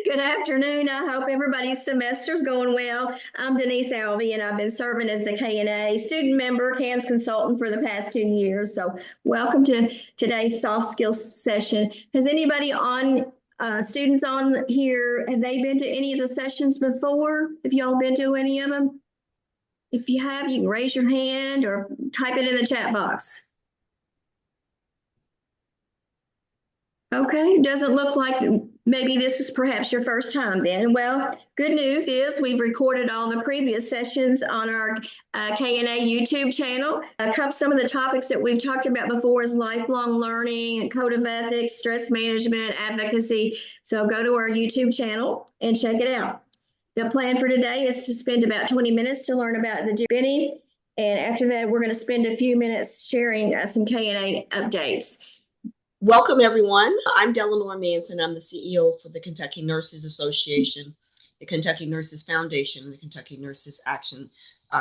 Good afternoon. I hope everybody's semester's going well. I'm Denise Alvey, and I've been serving as the K&A student member, CANS consultant for the past 2 years. So welcome to today's soft skills session. Has anybody students on here, have they been to any of the sessions before? Have y'all been to any of them? If you have, you can raise your hand or type it in the chat box. Okay, doesn't look like maybe this is perhaps your first time then. Well, good news is we've recorded all the previous sessions on our K&A YouTube channel. Some of the topics that we've talked about before is lifelong learning, code of ethics, stress management, advocacy. So go to our YouTube channel and check it out. The plan for today is to spend about 20 minutes to learn about the Bene, and after that, we're going to spend a few minutes sharing some K&A updates. Welcome, everyone. I'm Delanor Manson. I'm the CEO for the Kentucky Nurses Association, the Kentucky Nurses Foundation, and the Kentucky Nurses Action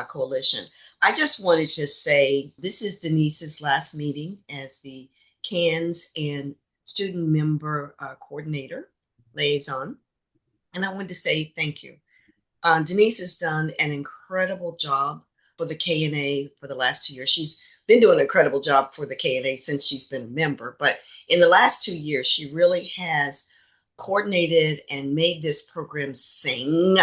Coalition. I just wanted to say this is Denise's last meeting as the CANS and student member coordinator liaison. And I wanted to say thank you. Denise has done an incredible job for the K&A for the last 2 years. She's been doing an incredible job for the K&A since she's been a member, but in the last 2 years, she really has coordinated and made this program sing,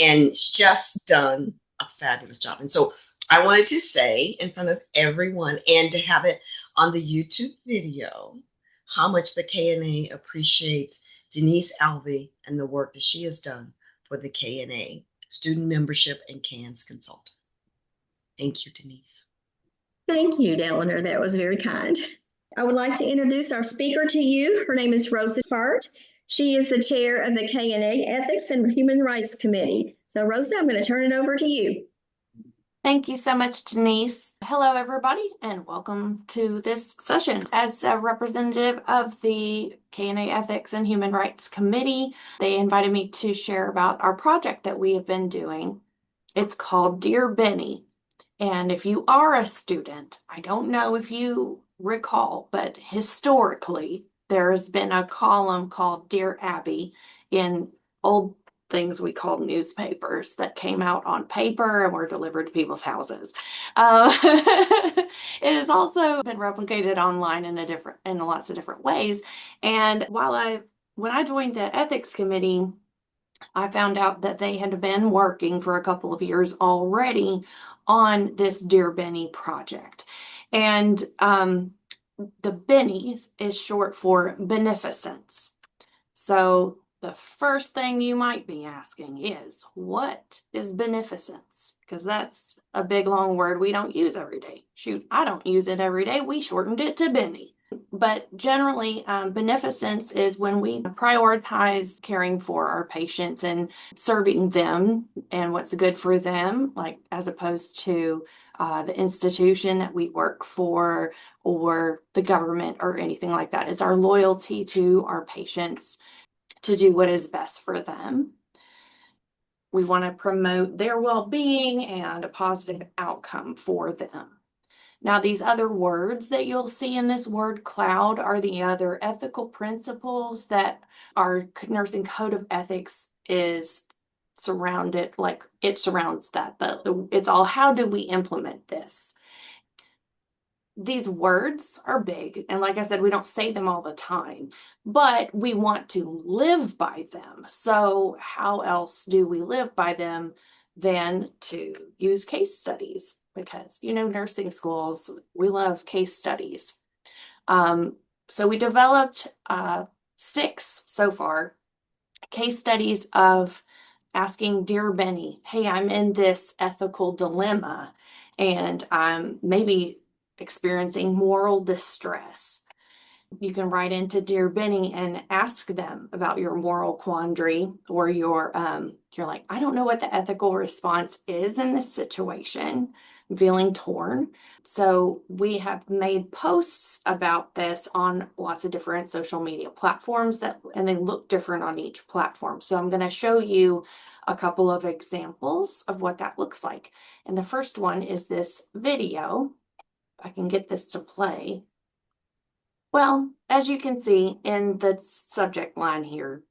and just done a fabulous job. And so I wanted to say in front of everyone and to have it on the YouTube video how much the K&A appreciates Denise Alvey and the work that she has done for the K&A student membership and CANS consultant. Thank you, Denise. Thank you, Delanor. That was very kind. I would like to introduce our speaker to you. Her name is Rosa Hart. She is the chair of the K&A Ethics and Human Rights Committee. So Rosa, I'm going to turn it over to you. Thank you so much, Denise. Hello, everybody, and welcome to this session. As a representative of the K&A Ethics and Human Rights Committee, they invited me to share about our project that we have been doing. It's called Dear Bene. And if you are a student, I don't know if you recall, but historically, there's been a column called Dear Abby in old things we call newspapers that came out on paper and were delivered to people's houses. It has also been replicated online in lots of different ways. And when I joined the ethics committee, I found out that they had been working for a couple of years already on this Dear Bene project. And the Bene is short for beneficence. So the first thing you might be asking is, what is beneficence? Because that's a big, long word we don't use every day. Shoot, I don't use it every day. We shortened it to Bene. But generally, beneficence is when we prioritize caring for our patients and serving them and what's good for them, like as opposed to the institution that we work for or the government or anything like that. It's our loyalty to our patients to do what is best for them. We want to promote their well-being and a positive outcome for them. Now, these other words that you'll see in this word cloud are the other ethical principles that our nursing code of ethics is surrounded, like it surrounds that. It's all, how do we implement this? These words are big, and like I said, we don't say them all the time, but we want to live by them. So how else do we live by them than to use case studies? Because, nursing schools, we love case studies. So we developed 6 so far case studies of asking Dear Bene, hey, I'm in this ethical dilemma and I'm maybe experiencing moral distress. You can write into Dear Bene and ask them about your moral quandary, or you're like, I don't know what the ethical response is in this situation. I'm feeling torn. So we have made posts about this on lots of different social media platforms and they look different on each platform. So I'm going to show you a couple of examples of what that looks like. And the first one is this video. If I can get this to play. Well, as you can see in the subject line here,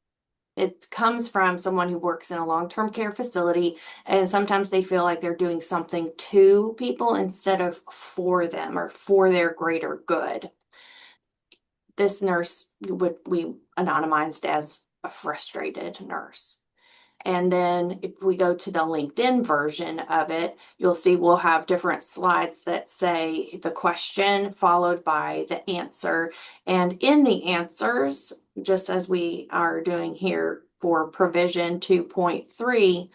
It comes from someone who works in a long-term care facility, and sometimes they feel like they're doing something to people instead of for them or for their greater good. This nurse we anonymized as a frustrated nurse. And then if we go to the LinkedIn version of it, you'll see we'll have different slides that say the question followed by the answer. And in the answers, just as we are doing here for provision 2.3,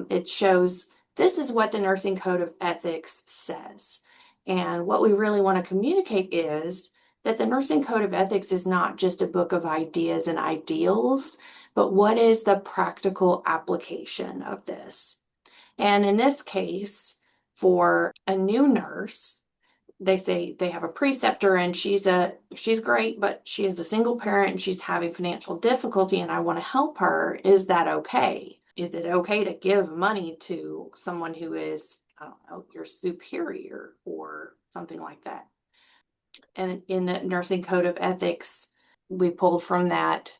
it shows this is what the Nursing Code of Ethics says. And what we really want to communicate is that the Nursing Code of Ethics is not just a book of ideas and ideals, but what is the practical application of this? And in this case, for a new nurse, they say they have a preceptor and she's great, but she is a single parent and she's having financial difficulty and I want to help her. Is that okay? Is it okay to give money to someone who is, I don't know, your superior or something like that? And in the Nursing Code of Ethics, we pulled from that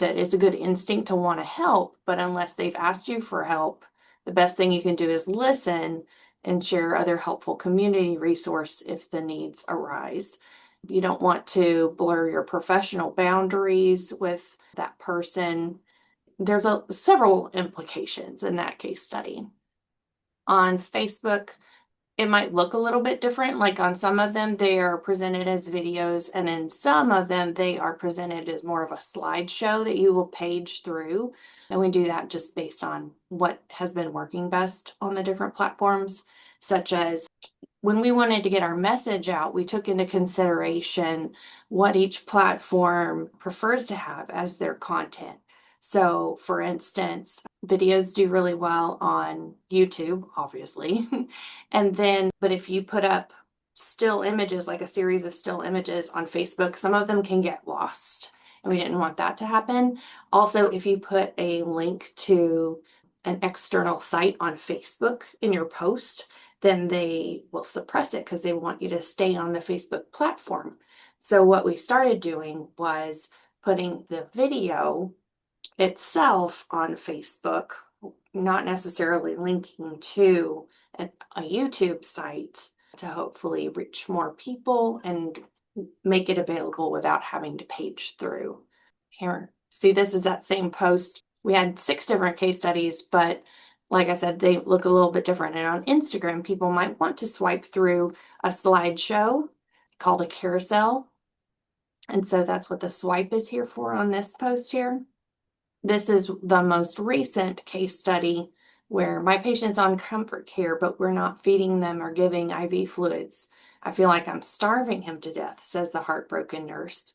it's a good instinct to want to help, but unless they've asked you for help, the best thing you can do is listen and share other helpful community resource if the needs arise. You don't want to blur your professional boundaries with that person. There's several implications in that case study. On Facebook, it might look a little bit different. Like on some of them, they are presented as videos, and in some of them, they are presented as more of a slideshow that you will page through. And we do that just based on what has been working best on the different platforms, such as when we wanted to get our message out, we took into consideration what each platform prefers to have as their content. So, for instance, videos do really well on YouTube, obviously. And then, but if you put up still images, like a series of still images on Facebook, some of them can get lost. And we didn't want that to happen. Also, if you put a link to an external site on Facebook in your post, then they will suppress it because they want you to stay on the Facebook platform. So what we started doing was putting the video itself on Facebook, not necessarily linking to a YouTube site to hopefully reach more people and make it available without having to page through. Here, see, this is that same post. We had 6 different case studies, but like I said, they look a little bit different. And on Instagram, people might want to swipe through a slideshow called a carousel. And so that's what the swipe is here for on this post here. This is the most recent case study where my patient's on comfort care, but we're not feeding them or giving IV fluids. I feel like I'm starving him to death, says the heartbroken nurse.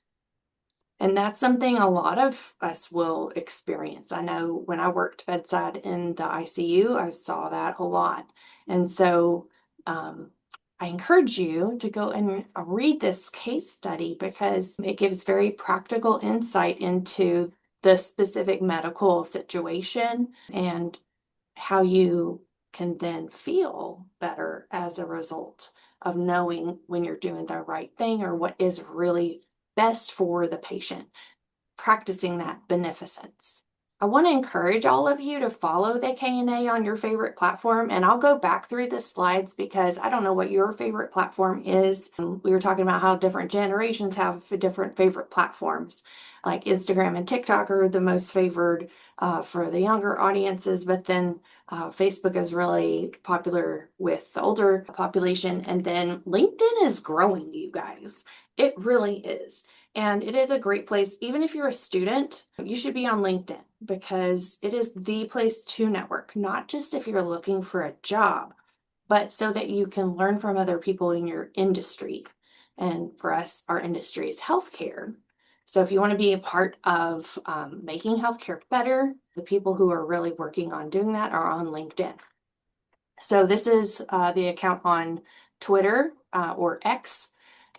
And that's something a lot of us will experience. I know when I worked bedside in the ICU, I saw that a lot. And so I encourage you to go and read this case study because it gives very practical insight into the specific medical situation and how you can then feel better as a result of knowing when you're doing the right thing or what is really best for the patient, practicing that beneficence. I want to encourage all of you to follow the K&A on your favorite platform, and I'll go back through the slides because I don't know what your favorite platform is. We were talking about how different generations have different favorite platforms, like Instagram and TikTok are the most favored for the younger audiences, but then Facebook is really popular with the older population, and then LinkedIn is growing, you guys. It really is. And it is a great place. Even if you're a student, you should be on LinkedIn because it is the place to network, not just if you're looking for a job, but so that you can learn from other people in your industry. And for us, our industry is healthcare. So if you want to be a part of making healthcare better, the people who are really working on doing that are on LinkedIn. So this is the account on Twitter or X.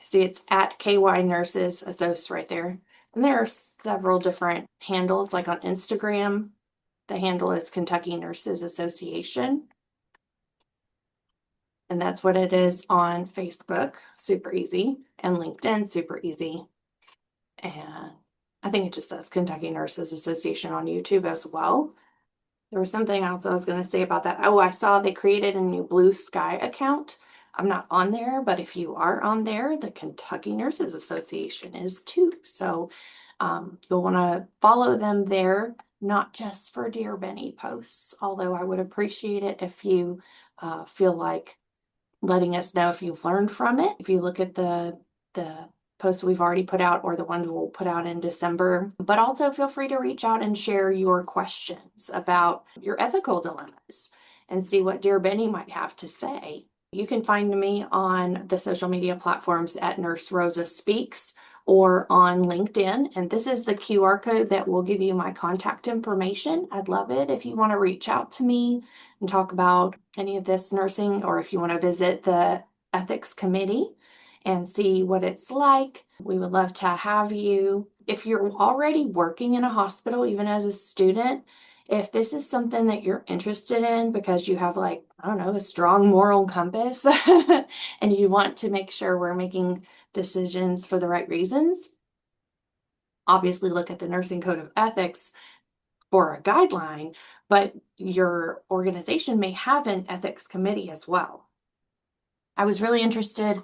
See, it's at KY Nurses Assoc right there. And there are several different handles, like on Instagram, the handle is Kentucky Nurses Association. And that's what it is on Facebook, super easy, and LinkedIn, super easy. And I think it just says Kentucky Nurses Association on YouTube as well. There was something else I was going to say about that. Oh, I saw they created a new Blue Sky account. I'm not on there, but if you are on there, the Kentucky Nurses Association is too. So you'll want to follow them there, not just for Dear Benny posts, although I would appreciate it if you feel like letting us know if you've learned from it. If you look at the posts we've already put out or the ones we'll put out in December, but also feel free to reach out and share your questions about your ethical dilemmas and see what Dear Benny might have to say. You can find me on the social media platforms at Nurse Rosa Speaks or on LinkedIn. And this is the QR code that will give you my contact information. I'd love it if you want to reach out to me and talk about any of this nursing, or if you want to visit the ethics committee and see what it's like. We would love to have you. If you're already working in a hospital, even as a student, if this is something that you're interested in because you have, like, I don't know, a strong moral compass and you want to make sure we're making decisions for the right reasons, obviously look at the Nursing Code of Ethics for a guideline, but your organization may have an ethics committee as well. I was really interested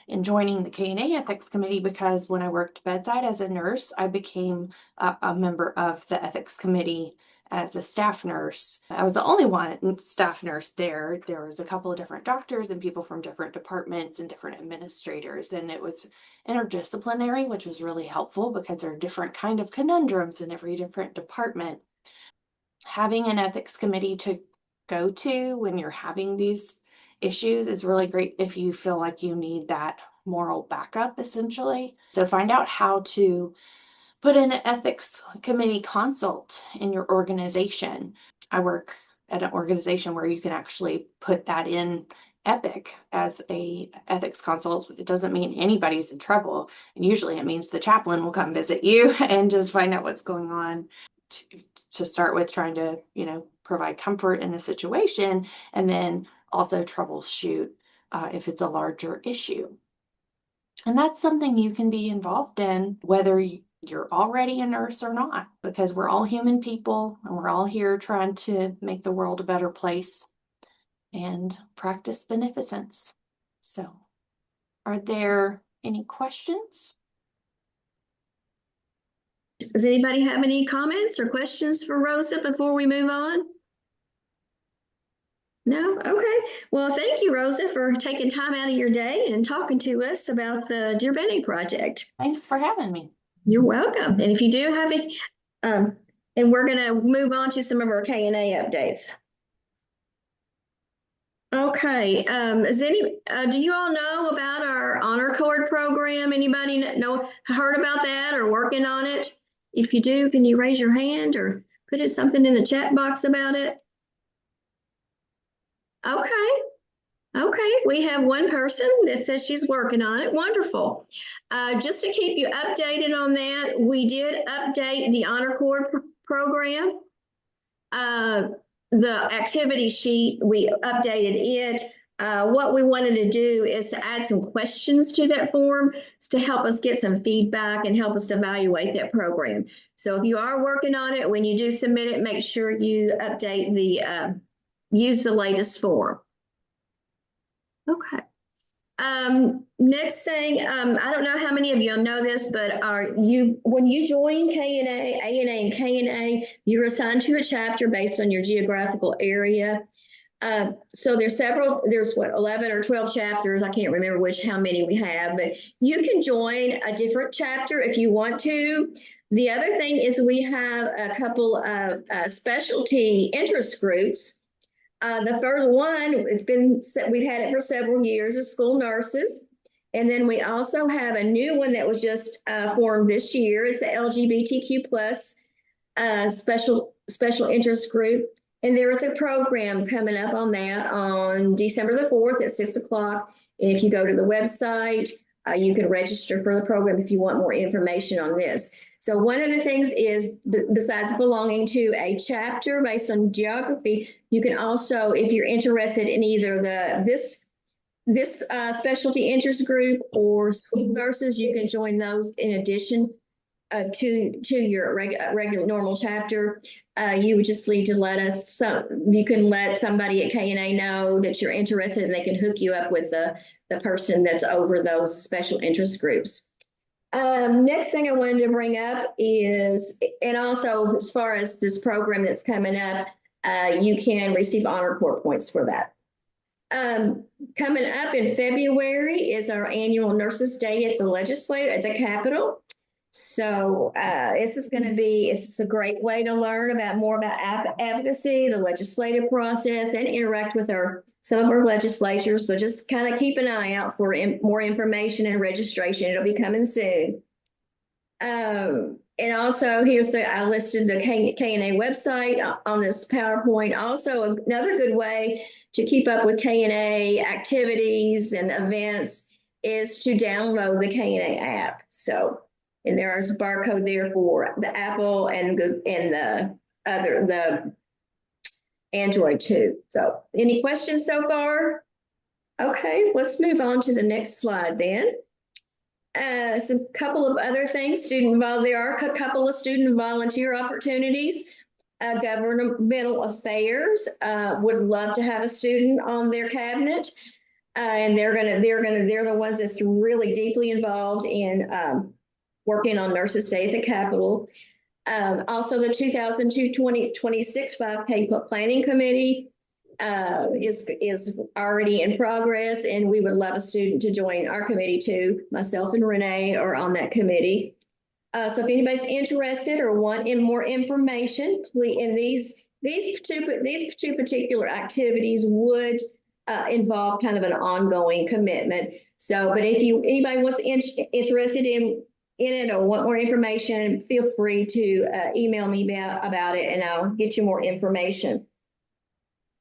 in joining the KNA Ethics Committee because when I worked bedside as a nurse, I became a member of the Ethics Committee as a staff nurse. I was the only one staff nurse there. There was a couple of different doctors and people from different departments and different administrators, and it was interdisciplinary, which was really helpful because there are different kind of conundrums in every different department. Having an ethics committee to go to when you're having these issues is really great if you feel like you need that moral backup, essentially. So find out how to put in an ethics committee consult in your organization. I work at an organization where you can actually put that in Epic as a ethics consult. It doesn't mean anybody's in trouble. And usually it means the chaplain will come visit you and just find out what's going on to start with, trying to, provide comfort in the situation, and then also troubleshoot if it's a larger issue. And that's something you can be involved in, whether you're already a nurse or not, because we're all human people and we're all here trying to make the world a better place and practice beneficence. So, are there any questions? Does anybody have any comments or questions for Rosa before we move on? No? Okay. Well, thank you, Rosa, for taking time out of your day and talking to us about the Dear Benny project. Thanks for having me. You're welcome. And if you do have any, and we're going to move on to some of our K&A updates. Okay. Do you all know about our Honor Code program? Anybody heard about that or working on it? If you do, can you raise your hand or put something in the chat box about it? Okay, we have one person that says she's working on it. Wonderful. Just to keep you updated on that, we did update the Honor Code program. The activity sheet, we updated it. What we wanted to do is to add some questions to that form to help us get some feedback and help us to evaluate that program. So if you are working on it, when you do submit it, make sure you update use the latest form. Okay. Next thing, I don't know how many of you know this, but when you join KNA, ANA, and KNA, you're assigned to a chapter based on your geographical area. So there's 11 or 12 chapters. I can't remember how many we have, but you can join a different chapter if you want to. The other thing is we have a couple of specialty interest groups. The first one, we've had it for several years, is school nurses. And then we also have a new one that was just formed this year. It's the LGBTQ plus special interest group. And there is a program coming up on that on December the 4th at 6 o'clock. And if you go to the website, you can register for the program if you want more information on this. So one of the things is, besides belonging to a chapter based on geography, you can also, if you're interested in either this specialty interest group or school nurses, you can join those in addition to your regular normal chapter, you would just need to let us. You can let somebody at KNA know that you're interested, and they can hook you up with the person that's over those special interest groups. Next thing I wanted to bring up is, and also as far as this program that's coming up, you can receive Honor Corps points for that. Coming up in February is our annual Nurses Day at the Legislature, at the Capitol. So it's a great way to learn more about advocacy, the legislative process, and interact with some of our legislatures. So just kind of keep an eye out for more information and registration. It'll be coming soon. And also I listed the KNA website on this PowerPoint. Also, another good way to keep up with KNA activities and events is to download the KNA app. So, and there's a barcode there for the Apple and the Android too. So, any questions so far? Okay, let's move on to the next slide then. Some couple of other things. There are a couple of student volunteer opportunities. Governmental affairs would love to have a student on their cabinet, and they're the ones that's really deeply involved in working on Nurses Day at the Capitol. Also, the 2026 5K Planning Committee is already in progress, and we would love a student to join our committee too. Myself and Renee are on that committee. So if anybody's interested or want more information, please. And these two particular activities would involve kind of an ongoing commitment. So, but if anybody was interested in it or want more information, feel free to email me about it, and I'll get you more information.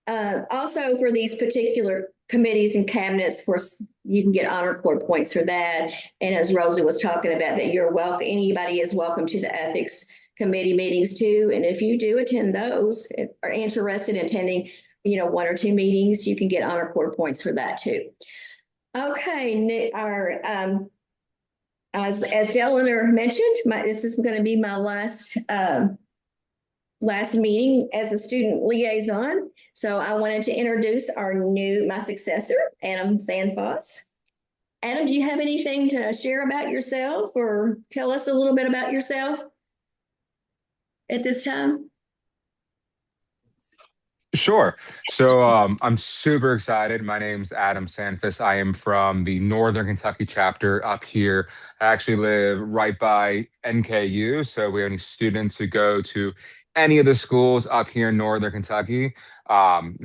Also, for these particular committees and cabinets, of course, you can get Honor Corps points for that. And as Rosa was talking about, that you're welcome. Anybody is welcome to the ethics committee meetings too. And if you do attend those, are interested in attending, one or two meetings, you can get Honor Corps points for that too. Okay, as Delano mentioned, this is going to be my last meeting as a student liaison. So I wanted to introduce my successor, Adam Sanfoss. Adam, do you have anything to share about yourself or tell us a little bit about yourself at this time? Sure. So I'm super excited. My name's Adam Sanfis. I am from the Northern Kentucky chapter up here. I actually live right by NKU. So we have any students who go to any of the schools up here in Northern Kentucky. I'm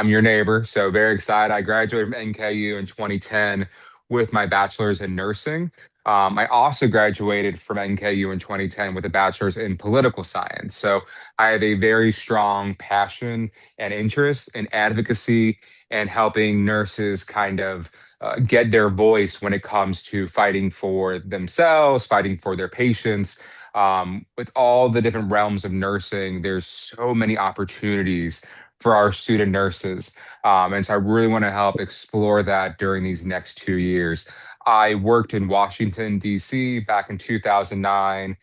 your neighbor. So very excited. I graduated from NKU in 2010 with my bachelor's in nursing. I also graduated from NKU in 2010 with a bachelor's in political science. So I have a very strong passion and interest in advocacy and helping nurses kind of get their voice when it comes to fighting for themselves, fighting for their patients. With all the different realms of nursing, there's so many opportunities for our student nurses. And so I really want to help explore that during these next 2 years. I worked in Washington, D.C. back in 2009,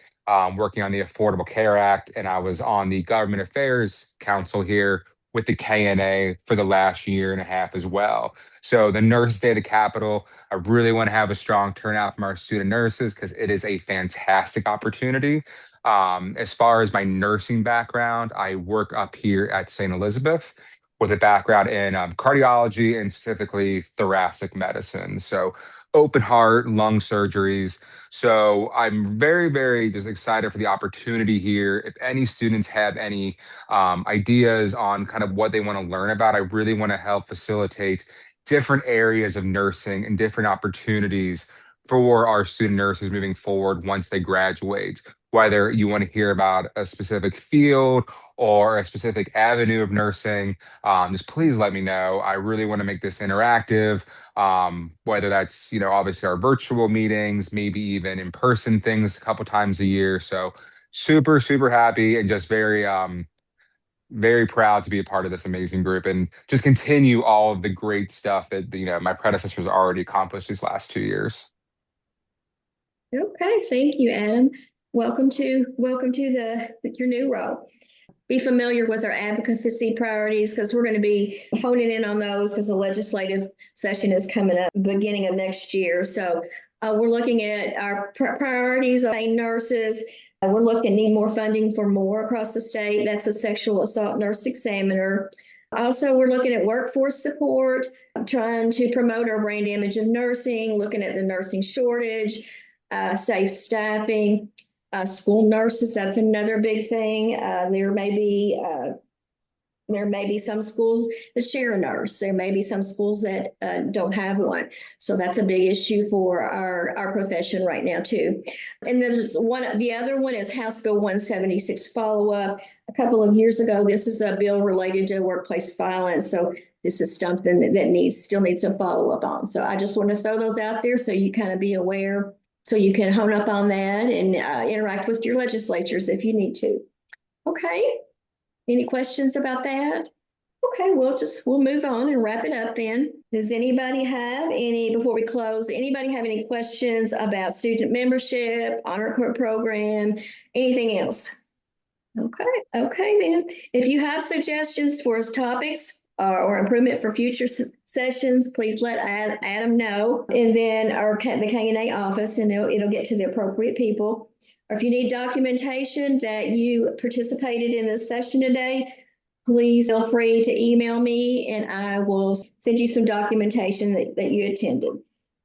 working on the Affordable Care Act, and I was on the Government Affairs Council here with the KNA for the last year and a half as well. So the Nurses Day of the Capitol, I really want to have a strong turnout from our student nurses because it is a fantastic opportunity. As far as my nursing background, I work up here at St. Elizabeth with a background in cardiology and specifically thoracic medicine. So open heart, lung surgeries. So I'm very, very just excited for the opportunity here. If any students have any ideas on kind of what they want to learn about, I really want to help facilitate different areas of nursing and different opportunities for our student nurses moving forward once they graduate. Whether you want to hear about a specific field or a specific avenue of nursing, just please let me know. I really want to make this interactive, whether that's, obviously our virtual meetings, maybe even in-person things a couple times a year. So super, super happy and just very, very proud to be a part of this amazing group and just continue all of the great stuff that, my predecessors already accomplished these last 2 years. Okay, thank you, Adam. Welcome to your new role. Be familiar with our advocacy priorities because we're going to be honing in on those because the legislative session is coming up beginning of next year. So we're looking at our priorities of nurses. We're looking need more funding for more across the state. That's a sexual assault nurse examiner. Also, we're looking at workforce support, trying to promote our brand image of nursing, looking at the nursing shortage, safe staffing, school nurses. That's another big thing. There may be some schools that share a nurse. There may be some schools that don't have one. So that's a big issue for our profession right now too. And then there's the other one is House Bill 176 follow-up. A couple of years ago, this is a bill related to workplace violence. So this is something that still needs a follow-up on. So I just want to throw those out there so you kind of be aware, so you can hone up on that and interact with your legislatures if you need to. Okay. Any questions about that? Okay, we'll move on and wrap it up then. Does anybody have before we close, anybody have any questions about student membership, honor code program, anything else? Okay then. If you have suggestions for topics or improvement for future sessions, please let Adam know, and then the K&A office, and it'll get to the appropriate people. Or if you need documentation that you participated in this session today, please feel free to email me and I will send you some documentation that you attended.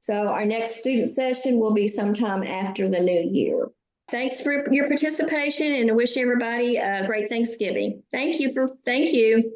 So our next student session will be sometime after the new year. Thanks for your participation and I wish everybody a great Thanksgiving. Thank you.